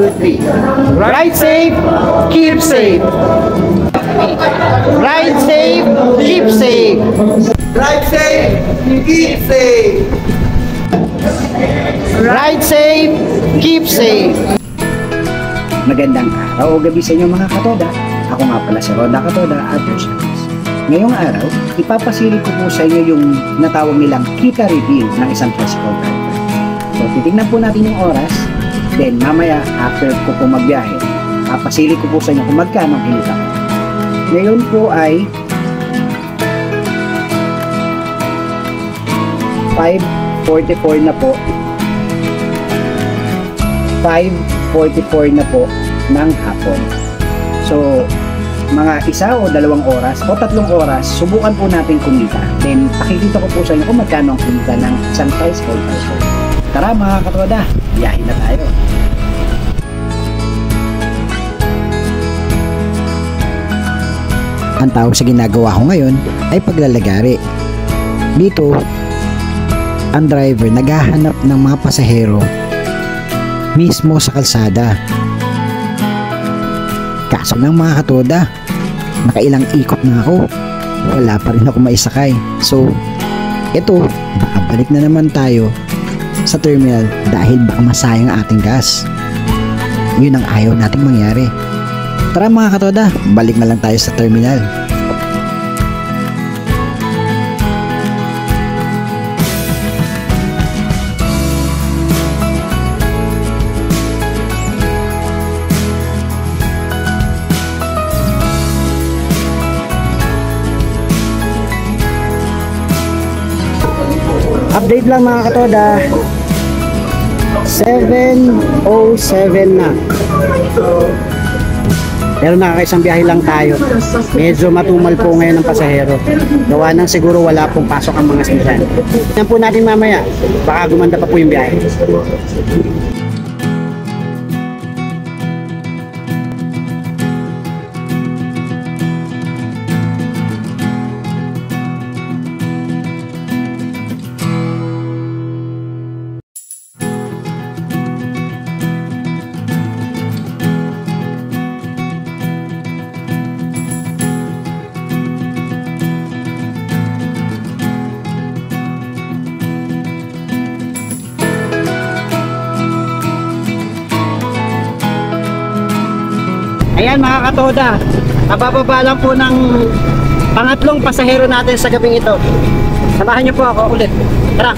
2, 3. Ride safe, keep safe. Ride safe, keep safe. Drive safe, keep safe. Ride safe, keep safe. Magandang araw o gabi sa inyo mga katoda. Ako nga pala si Roda Katoda at your service. Ngayong araw, ipapasili ko po sa inyo yung natawag nilang kita review ng isang tricycle driver. So, titignan po natin yung oras. Then, mamaya, after ko po magbiyahe, papasili ko po sa inyo kung magkano ang kinita ko. Ngayon po ay 5:44 na po. 5:44 na po ng hapon. So, mga 1 o 2 oras o 3 oras, subukan po natin kumita. Then, pakikita ko po sa inyo kung magkano ang kumita ng isang tricycle driver. Tara mga katoda, biyahin na tayo. Ang tawag sa ginagawa ko ngayon ay paglalagari. Dito, ang driver naghahanap ng mga pasahero mismo sa kalsada. Kaso lang mga katoda, nakailang ikot na ako, wala pa rin ako maisakay. So, ito, babalik na naman tayo sa terminal dahil baka masayang ang ating gas. Yun ang ayaw nating mangyari. Tara mga katoda, balik na lang tayo sa terminal. Update lang mga katoda, 7:07 na. Pero nakakaisang biyahe lang tayo. Medyo matumal po ngayon ng pasahero. Gawa nang siguro wala pong pasok ang mga estudyante. Tingnan po natin mamaya, baka gumanda pa po yung biyahe. Ayan mga katoda, nabababa lang po ng pangatlong pasahero natin sa gabing ito. Samahan niyo po ako ulit. Tara!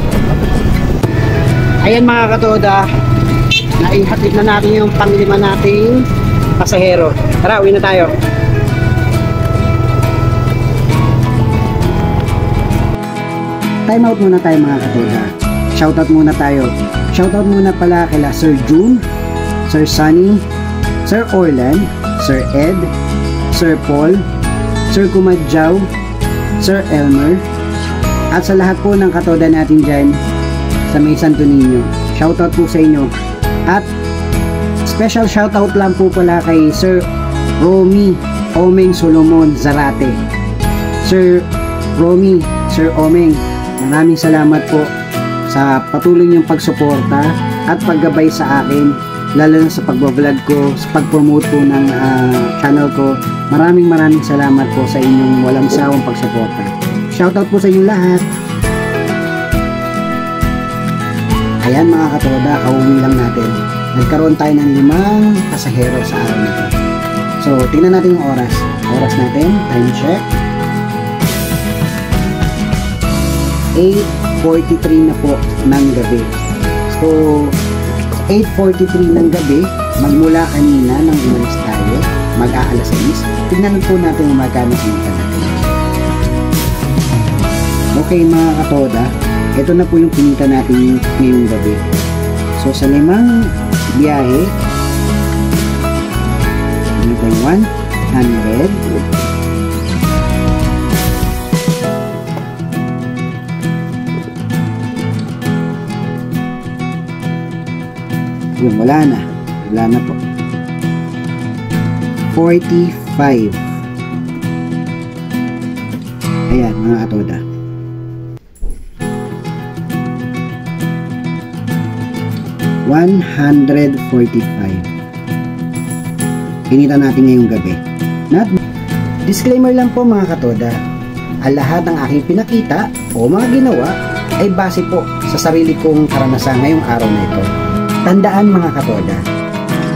Ayan mga katoda, naihatid na natin yung pang-5 nating pasahero. Tara, uwi na tayo. Time out muna tayo mga katoda. Shoutout muna tayo. Shoutout muna pala kila Sir June, Sir Sunny, Sir Orlan, Sir Ed, Sir Paul, Sir Kumadjaw, Sir Elmer, at sa lahat po ng katoda natin dyan sa may Santo Niño. Shoutout po sa inyo. At special shoutout lang po pala kay Sir Romy Omeng Solomon Zarate. Sir Romy, Sir Omeng, maraming salamat po sa patuloy niyong pagsuporta at paggabay sa akin, lalo na sa pagbablog ko, sa pag-promote po ng channel ko. Maraming salamat po sa inyong walang sawang pagsuporta. Shoutout po sa inyong lahat. Ayan mga katoda, kauwi lang natin. Nagkaroon tayo ng 5 pasahero sa araw na ito. So, tingnan natin yung oras. Oras natin, time check. 8:43 na po ng gabi. So, 8:43 ng gabi, magmula kanina nang umalis tayo, mag-aalas 6. Tignan po natin kung magkano kinita natin. Okay mga katoda, ito na po yung kinita natin ngayong gabi. So sa 5 biyahe, dito yung 100. Yun, wala na po. 45. Ayan mga katoda. 145. kinita natin ngayong gabi. Disclaimer lang po mga katoda, ang lahat ng aking pinakita o mga ginawa ay base po sa sarili kong karanasan ngayong araw na ito. Tandaan mga katoda,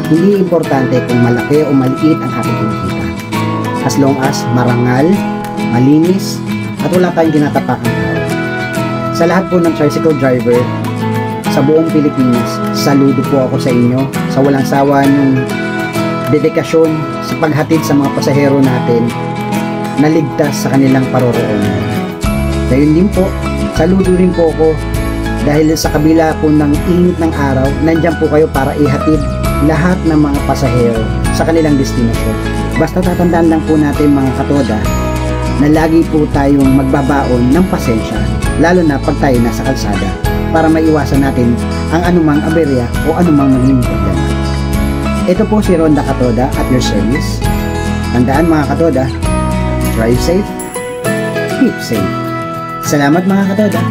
hindi importante kung malaki o maliit ang aking kinikita. As long as marangal, malinis, at wala tayong tinatapakang tao. Sa lahat po ng tricycle driver sa buong Pilipinas, saludo po ako sa inyo sa walang sawa niyong dedikasyon sa paghatid sa mga pasahero natin na ligtas sa kanilang paroroonan. Gayun din po, saludo rin po ako dahil sa kabila po ng init ng araw, nandyan po kayo para ihatid lahat ng mga pasahero sa kanilang destinasyon. Basta tatandaan lang po natin mga katoda na lagi po tayong magbabaon ng pasensya, lalo na pag tayo nasa kalsada, para maiwasan natin ang anumang aberya o anumang maging problema. Ito po si Ronda Katoda at your service. Tandaan mga katoda, drive safe, keep safe. Salamat mga katoda.